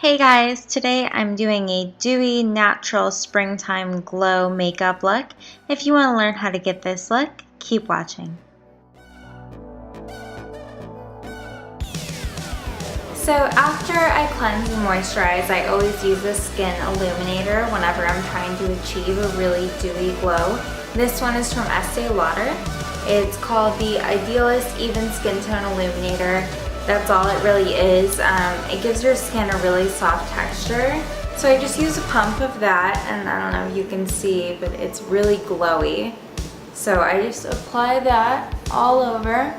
Hey guys, today I'm doing a dewy, natural springtime glow makeup look. If you want to learn how to get this look, keep watching. So after I cleanse and moisturize, I always use the Skin Illuminator whenever I'm trying to achieve a really dewy glow. This one is from Estee Lauder. It's called the Idealist Even Skin Tone Illuminator. That's all it really is. It gives your skin a really soft texture. So I just use a pump of that, and I don't know if you can see, but it's really glowy. So I just apply that all over.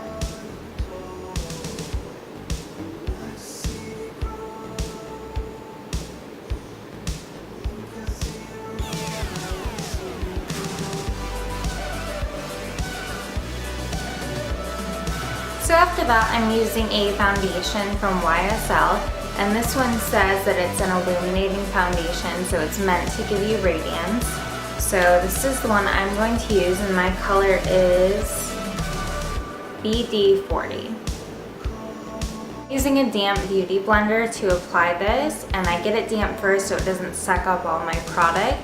So after that, I'm using a foundation from YSL, and this one says that it's an illuminating foundation, so it's meant to give you radiance. So this is the one I'm going to use, and my color is BD40. Using a damp beauty blender to apply this, and I get it damp first so it doesn't suck up all my product.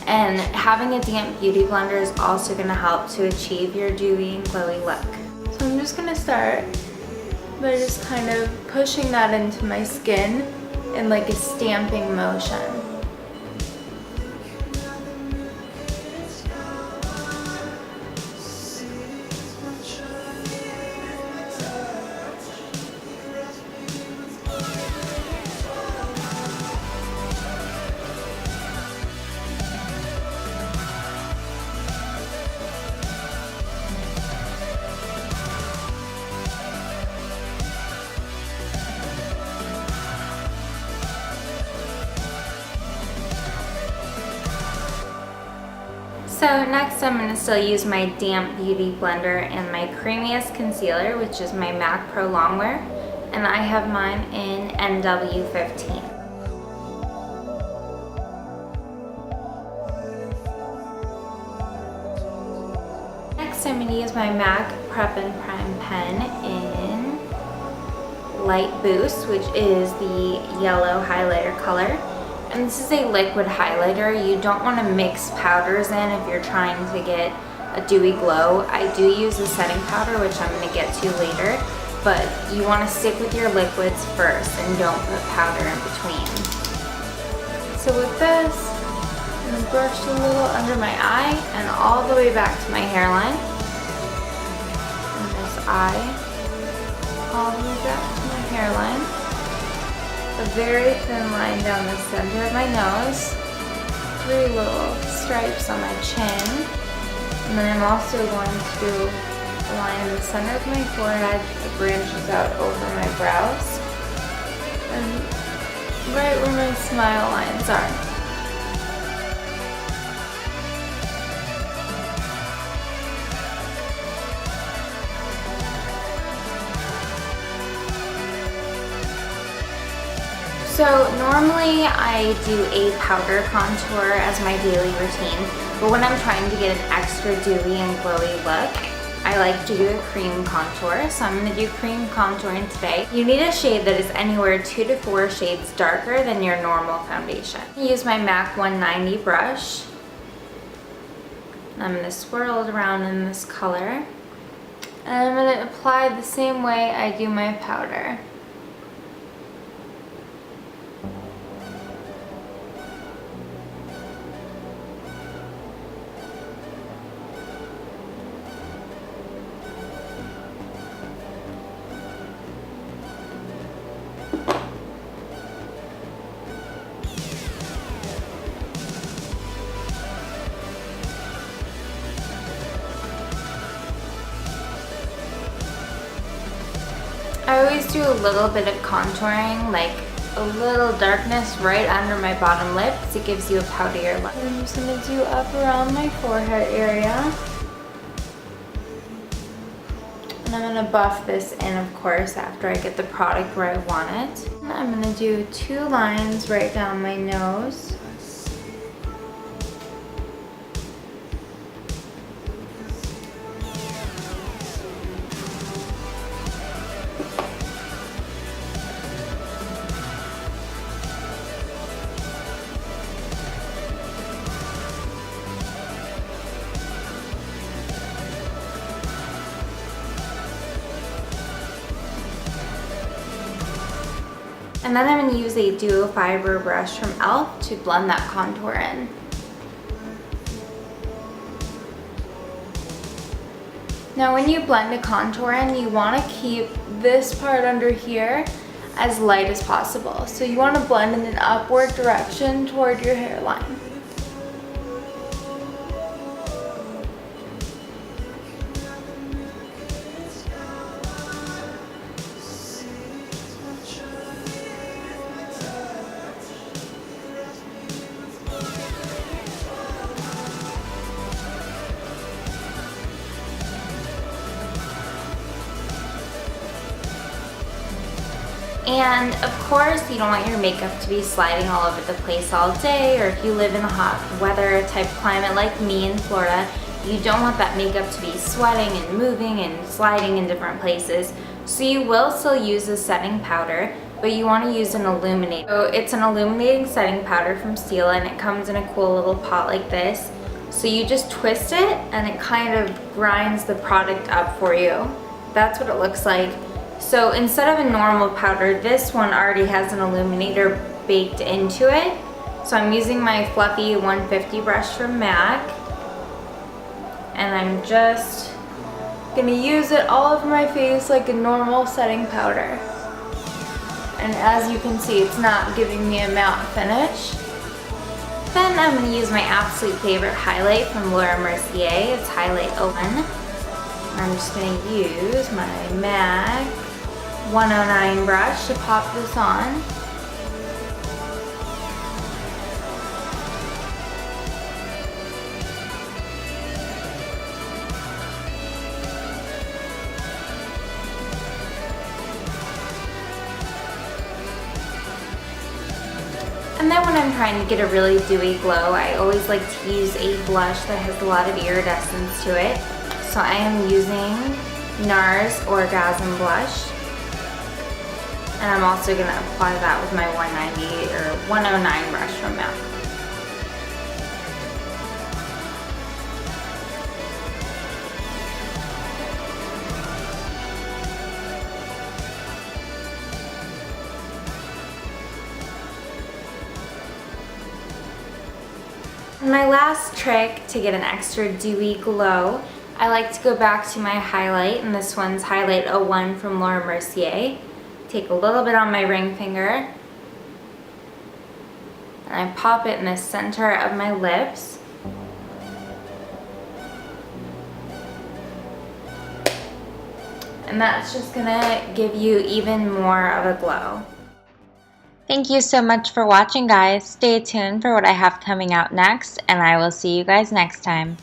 And having a damp beauty blender is also going to help to achieve your dewy and glowy look. So I'm just gonna start by just kind of pushing that into my skin in like a stamping motion. So next I'm going to still use my damp beauty blender and my creamiest concealer, which is my MAC Pro Longwear, and I have mine in NW15. Next I'm going to use my MAC Prep and Prime pen in Light Boost, which is the yellow highlighter color. And this is a liquid highlighter. You don't want to mix powders in if you're trying to get a dewy glow. I do use a setting powder, which I'm going to get to later, but you want to stick with your liquids first and don't put powder in between. So with this, I'm going to brush a little under my eye and all the way back to my hairline. And this eye, all the way back to my hairline. A very thin line down the center of my nose, 3 little stripes on my chin, and then I'm also going to line the center of my forehead that branches out over my brows, and right where my smile lines are. So normally I do a powder contour as my daily routine, but when I'm trying to get an extra dewy and glowy look, I like to do a cream contour. So I'm going to do cream contouring today. You need a shade that is anywhere 2 to 4 shades darker than your normal foundation. I use my MAC 190 brush. I'm going to swirl it around in this color. And I'm going to apply the same way I do my powder. I always do a little bit of contouring, like a little darkness right under my bottom lip, because it gives you a powderier look. I'm just going to do up around my forehead area. And I'm going to buff this in, of course, after I get the product where I want it. And I'm going to do 2 lines right down my nose. And then I'm going to use a duo fiber brush from e.l.f. to blend that contour in. Now when you blend a contour in, you want to keep this part under here as light as possible. So you want to blend in an upward direction toward your hairline. And of course, you don't want your makeup to be sliding all over the place all day, or if you live in a hot weather type climate like me in Florida, you don't want that makeup to be sweating and moving and sliding in different places. So you will still use a setting powder, but you want to use an illuminator. So it's an illuminating setting powder from Stila, and it comes in a cool little pot like this. So you just twist it and it kind of grinds the product up for you. That's what it looks like. So instead of a normal powder, this one already has an illuminator baked into it. So I'm using my fluffy 150 brush from MAC, and I'm just gonna use it all over my face like a normal setting powder. And as you can see, it's not giving me a matte finish. Then I'm gonna use my absolute favorite highlight from Mercier. It's Highlight 01. And I'm just gonna use my MAC 109 brush to pop this on. And then when I'm trying to get a really dewy glow, I always like to use a blush that has a lot of iridescence to it. So I am using Nars Orgasm blush. And I'm also going to apply that with my 190 or 109 brush from MAC. And my last trick to get an extra dewy glow, I like to go back to my highlight, and this one's Highlight 01 from Mercier. Take a little bit on my ring finger, and I pop it in the center of my lips. And that's just gonna give you even more of a glow. Thank you so much for watching, guys. Stay tuned for what I have coming out next, and I will see you guys next time.